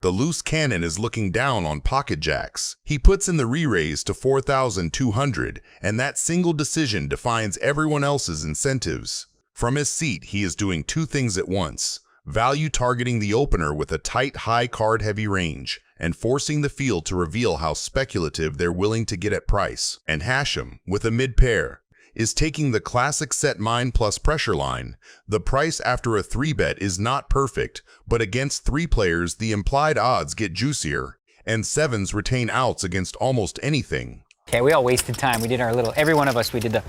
The loose cannon is looking down on pocket jacks. He puts in the re-raise to 4,200, and that single decision defines everyone else's incentives. From his seat, he is doing two things at once: value targeting the opener with a tight, high card-heavy range, and forcing the field to reveal how speculative they're willing to get at price. And Hashem, with a mid-pair, is taking the classic set mine plus pressure line. The price after a 3-bet is not perfect, but against 3 players the implied odds get juicier, and 7s retain outs against almost anything. Okay, we all wasted time. We did our little, every one of us, we did the,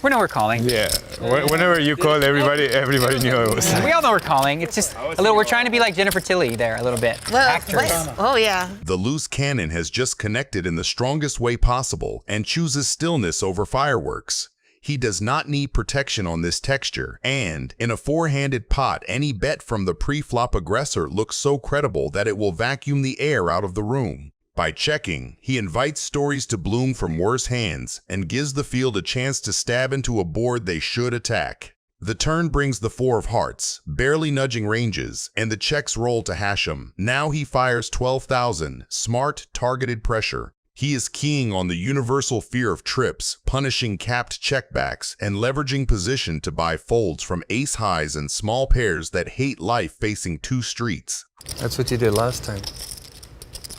we know we're calling. Yeah, whenever you called, everybody knew it was. We all know we're calling. It's just a little, we're trying to be like Jennifer Tilly there a little bit. Actors. Oh yeah. The loose cannon has just connected in the strongest way possible and chooses stillness over fireworks. He does not need protection on this texture, and in a 4-handed pot, any bet from the pre-flop aggressor looks so credible that it will vacuum the air out of the room. By checking, he invites stories to bloom from worse hands and gives the field a chance to stab into a board they should attack. The turn brings the 4 of hearts, barely nudging ranges, and the checks roll to Hashem. Now he fires 12,000, smart, targeted pressure. He is keying on the universal fear of trips, punishing capped checkbacks, and leveraging position to buy folds from ace highs and small pairs that hate life facing 2 streets. That's what you did last time.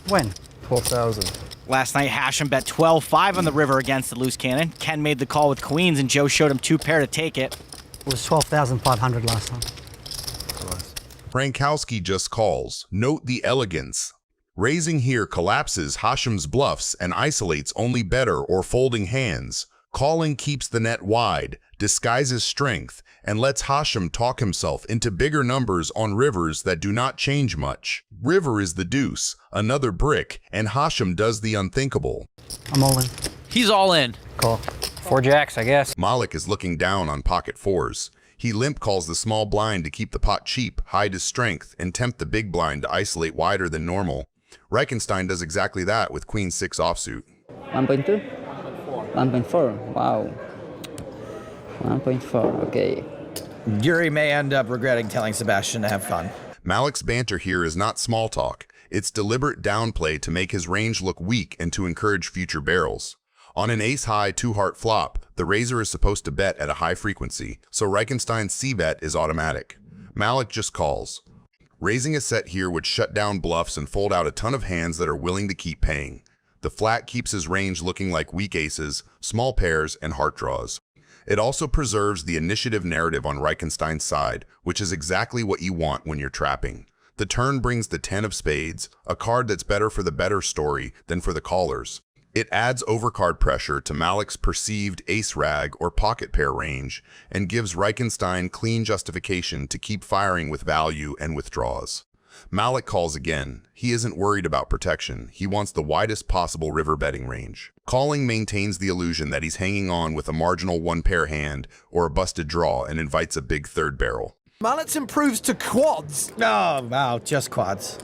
When? 12,000. Last night, Hashem bet 12-5 on the river against the loose cannon. Ken made the call with queens, and Joe showed him 2 pair to take it. It was 12,500 last time. Frankowski just calls. Note the elegance. Raising here collapses Hashem's bluffs and isolates only better or folding hands. Calling keeps the net wide, disguises strength, and lets Hashem talk himself into bigger numbers on rivers that do not change much. River is the deuce, another brick, and Hashem does the unthinkable. I'm all in. He's all in. Call. 4 jacks, I guess. Malik is looking down on pocket 4s. He limp calls the small blind to keep the pot cheap, hide his strength, and tempt the big blind to isolate wider than normal. Reichenstein does exactly that with Queen 6 offsuit. 1.2? 1.4, wow. 1.4, okay. Yuri may end up regretting telling Sebastian to have fun. Malik's banter here is not small talk. It's deliberate downplay to make his range look weak and to encourage future barrels. On an ace-high 2-heart flop, the raiser is supposed to bet at a high frequency, so Reichenstein's C-bet is automatic. Malik just calls. Raising a set here would shut down bluffs and fold out a ton of hands that are willing to keep paying. The flat keeps his range looking like weak aces, small pairs, and heart draws. It also preserves the initiative narrative on Reichenstein's side, which is exactly what you want when you're trapping. The turn brings the 10 of spades, a card that's better for the better story than for the callers. It adds overcard pressure to Malik's perceived ace-rag or pocket pair range and gives Reichenstein clean justification to keep firing with value and withdraws. Malik calls again. He isn't worried about protection. He wants the widest possible river betting range. Calling maintains the illusion that he's hanging on with a marginal 1-pair hand or a busted draw and invites a big 3rd barrel. Mallets improves to quads. Oh, wow, just quads.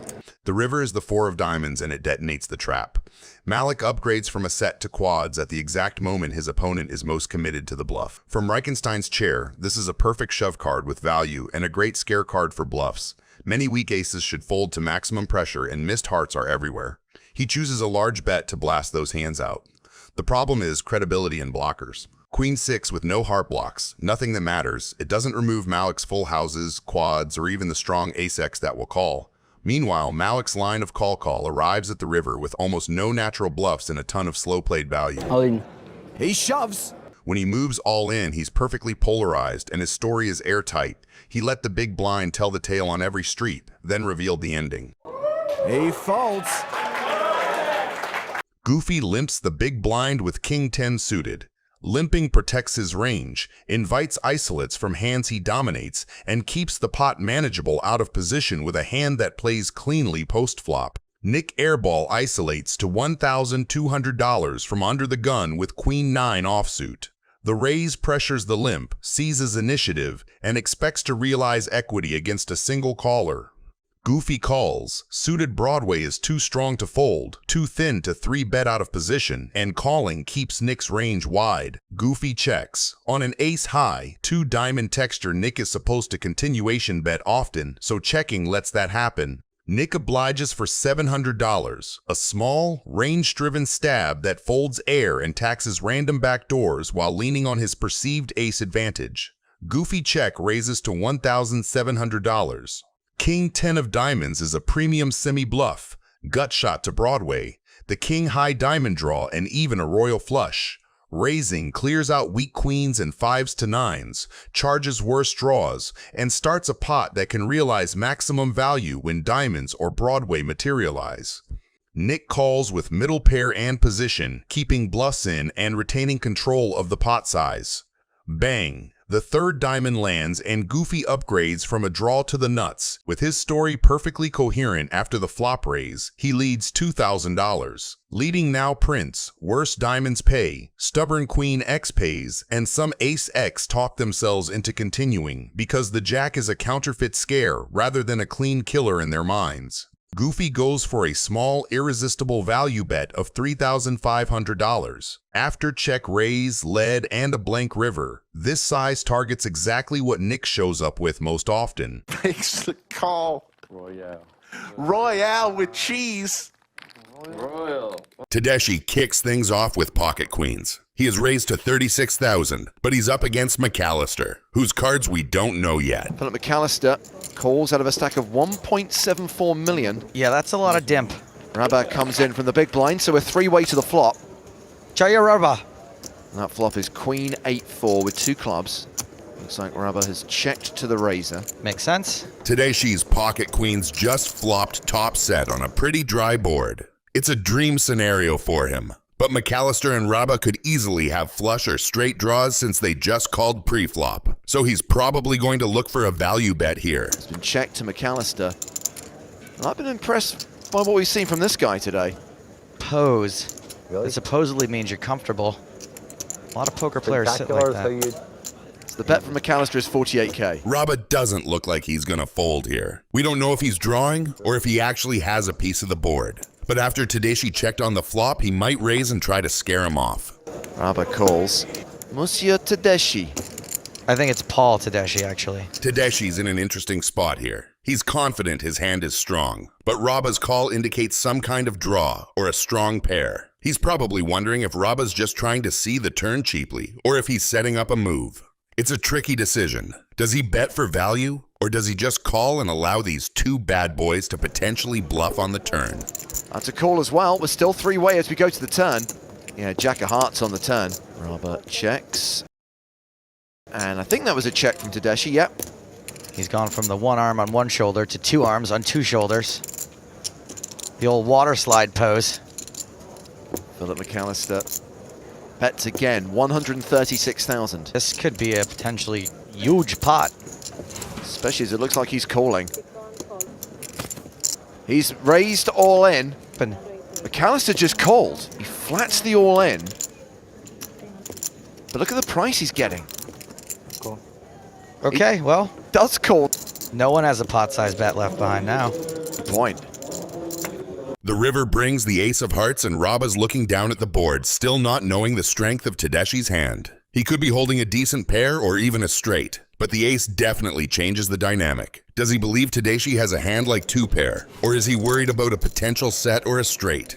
The river is the 4 of diamonds and it detonates the trap. Malik upgrades from a set to quads at the exact moment his opponent is most committed to the bluff. From Reichenstein's chair, this is a perfect shove card with value and a great scare card for bluffs. Many weak aces should fold to maximum pressure and missed hearts are everywhere. He chooses a large bet to blast those hands out. The problem is credibility and blockers. Queen 6 with no heart blocks, nothing that matters. It doesn't remove Malik's full houses, quads, or even the strong ace-x that will call. Meanwhile, Malik's line of call arrives at the river with almost no natural bluffs and a ton of slow-played value. All in. He shoves. When he moves all in, he's perfectly polarized and his story is airtight. He let the big blind tell the tale on every street, then revealed the ending. He folds. Goofy limps the big blind with King 10 suited. Limping protects his range, invites isolates from hands he dominates, and keeps the pot manageable out of position with a hand that plays cleanly post-flop. Nick airball isolates to $1,200 from under the gun with Queen 9 offsuit. The raise pressures the limp, seizes initiative, and expects to realize equity against a single caller. Goofy calls. Suited Broadway is too strong to fold, too thin to 3-bet out of position, and calling keeps Nick's range wide. Goofy checks. On an ace-high, 2-diamond texture, Nick is supposed to continuation bet often, so checking lets that happen. Nick obliges for $700, a small, range-driven stab that folds air and taxes random backdoors while leaning on his perceived ace advantage. Goofy check raises to $1,700. King 10 of diamonds is a premium semi-bluff, gut shot to Broadway, the king high diamond draw, and even a royal flush. Raising clears out weak queens and 5s to 9s, charges worse draws, and starts a pot that can realize maximum value when diamonds or Broadway materialize. Nick calls with middle pair and position, keeping bluffs in and retaining control of the pot size. Bang! The third diamond lands and Goofy upgrades from a draw to the nuts. With his story perfectly coherent after the flop raise, he leads $2,000. Leading now Prince, worse diamonds pay, stubborn Queen X pays, and some Ace X talk themselves into continuing because the Jack is a counterfeit scare rather than a clean killer in their minds. Goofy goes for a small, irresistible value bet of $3,500. After check raise, lead, and a blank river, this size targets exactly what Nick shows up with most often. Makes the call. Royale with cheese. Tedeschi kicks things off with pocket queens. He is raised to $36,000, but he's up against McAllister, whose cards we don't know yet. Philip McAllister calls out of a stack of 1.74 million. Yeah, that's a lot of dimp. Rabba comes in from the big blind, so a three-way to the flop. Jaya Rabba. And that flop is Queen 8-4 with 2 clubs. Looks like Rabba has checked to the razor. Makes sense. Tedeschi's pocket queens just flopped top set on a pretty dry board. It's a dream scenario for him. But McAllister and Rabba could easily have flush or straight draws since they just called pre-flop. So he's probably going to look for a value bet here. It's been checked to McAllister. And I've been impressed by what we've seen from this guy today. Pose. Really? It supposedly means you're comfortable. A lot of poker players sit like that. So the bet from McAllister is 48K. Rabba doesn't look like he's gonna fold here. We don't know if he's drawing or if he actually has a piece of the board. But after Tedeschi checked on the flop, he might raise and try to scare him off. Rabba calls. Monsieur Tedeschi. I think it's Paul Tedeschi, actually. Tedeschi's in an interesting spot here. He's confident his hand is strong, but Rabba's call indicates some kind of draw or a strong pair. He's probably wondering if Rabba's just trying to see the turn cheaply or if he's setting up a move. It's a tricky decision. Does he bet for value or does he just call and allow these two bad boys to potentially bluff on the turn? That's a call as well. We're still three-way as we go to the turn. Yeah, Jack of Hearts on the turn. Rabba checks. And I think that was a check from Tedeschi, yep. He's gone from the one arm on one shoulder to 2 arms on 2 shoulders. The old water slide pose. Philip McAllister bets again, 136,000. This could be a potentially huge pot. Especially as it looks like he's calling. He's raised all in. McAllister just called. He flats the all in. But look at the price he's getting. Cool. Okay, well. Does call. No one has a pot-sized bet left behind now. Good point. The river brings the ace of hearts and Rabba's looking down at the board, still not knowing the strength of Tedeschi's hand. He could be holding a decent pair or even a straight, but the ace definitely changes the dynamic. Does he believe Tedeschi has a hand like 2-pair, or is he worried about a potential set or a straight?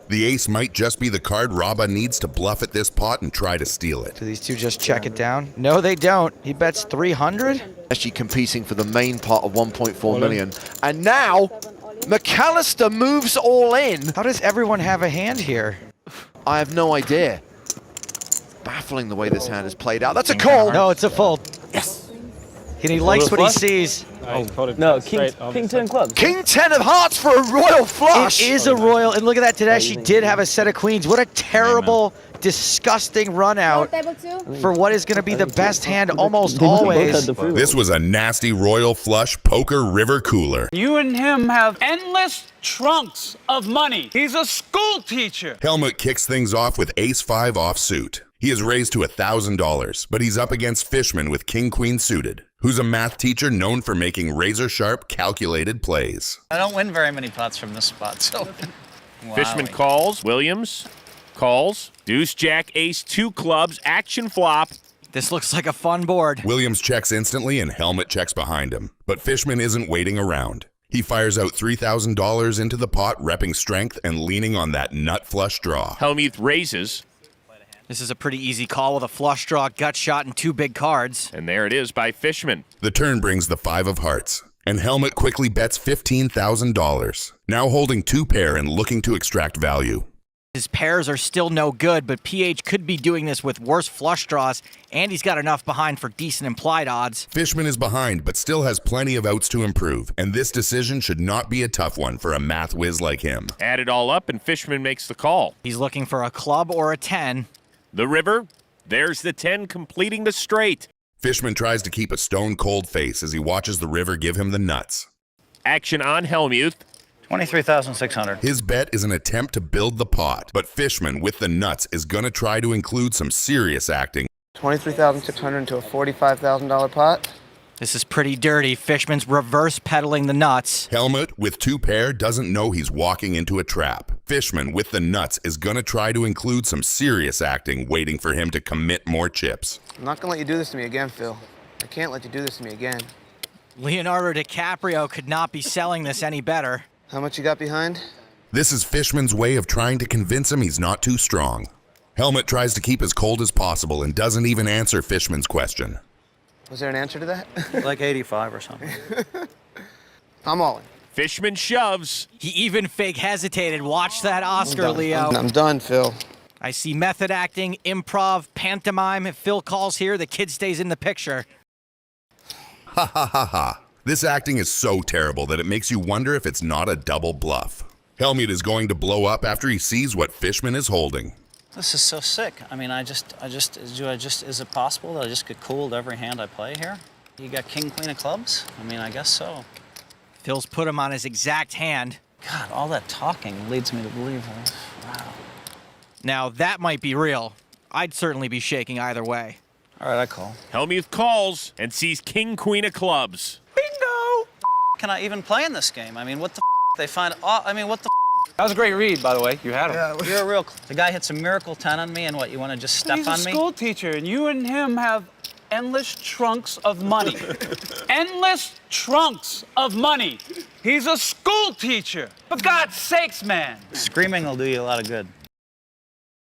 The ace might just be the card Rabba needs to bluff at this pot and try to steal it. Do these two just check it down? No, they don't. He bets 300? Actually competing for the main pot of 1.4 million. And now, McAllister moves all in. How does everyone have a hand here? I have no idea. Baffling the way this hand is played out. That's a call. No, it's a fold. Yes. And he likes what he sees. No, King 10 clubs. King 10 of hearts for a royal flush. It is a royal, and look at that, Tedeschi did have a set of queens. What a terrible, disgusting run out for what is going to be the best hand almost always. This was a nasty royal flush poker river cooler. You and him have endless trunks of money. He's a school teacher. Helmut kicks things off with ace-5 offsuit. He is raised to $1,000, but he's up against Fishman with king-queen suited, who's a math teacher known for making razor-sharp, calculated plays. I don't win very many pots from this spot, so... Wow. Fishman calls, Williams calls, deuce, jack, ace, 2 clubs, action flop. This looks like a fun board. Williams checks instantly and Helmut checks behind him, but Fishman isn't waiting around. He fires out $3,000 into the pot, repping strength and leaning on that nut flush draw. Hellmuth raises. This is a pretty easy call with a flush draw, gut shot, and 2 big cards. And there it is by Fishman. The turn brings the 5 of hearts, and Helmut quickly bets $15,000, now holding 2 pair and looking to extract value. His pairs are still no good, but PH could be doing this with worse flush draws, and he's got enough behind for decent implied odds. Fishman is behind, but still has plenty of outs to improve, and this decision should not be a tough one for a math whiz like him. Add it all up, and Fishman makes the call. He's looking for a club or a 10. The river, there's the 10 completing the straight. Fishman tries to keep a stone-cold face as he watches the river give him the nuts. Action on Hellmuth. 23,600. His bet is an attempt to build the pot, but Fishman, with the nuts, is going to try to include some serious acting. 23,600 into a $45,000 pot. This is pretty dirty. Fishman's reverse pedaling the nuts. Helmut, with 2 pair, doesn't know he's walking into a trap. Fishman, with the nuts, is going to try to include some serious acting, waiting for him to commit more chips. I'm not going to let you do this to me again, Phil. I can't let you do this to me again. Leonardo DiCaprio could not be selling this any better. How much you got behind? This is Fishman's way of trying to convince him he's not too strong. Helmut tries to keep as cold as possible and doesn't even answer Fishman's question. Was there an answer to that? Like 85 or something. I'm all in. Fishman shoves. He even fake hesitated. Watch that Oscar, Leo. I'm done, Phil. I see method acting, improv, pantomime. If Phil calls here, the kid stays in the picture. Ha ha ha ha. This acting is so terrible that it makes you wonder if it's not a double bluff. Helmut is going to blow up after he sees what Fishman is holding. This is so sick. I mean, is it possible that I just get cooled every hand I play here? You got king, queen of clubs? I mean, I guess so. Phil's put him on his exact hand. God, all that talking leads me to believe that. Wow. Now, that might be real. I'd certainly be shaking either way. All right, I call. Hellmuth calls and sees king, queen of clubs. Bingo! Can I even play in this game? I mean, what the they find? I mean, what the? That was a great read, by the way. You had him. Yeah, you're a real. The guy hits a miracle 10 on me, and what? You want to just step He's on a me? school teacher, and you and him have endless trunks of money. Endless trunks of money. He's a school teacher. For God's sakes, man. Screaming will do you a lot of good.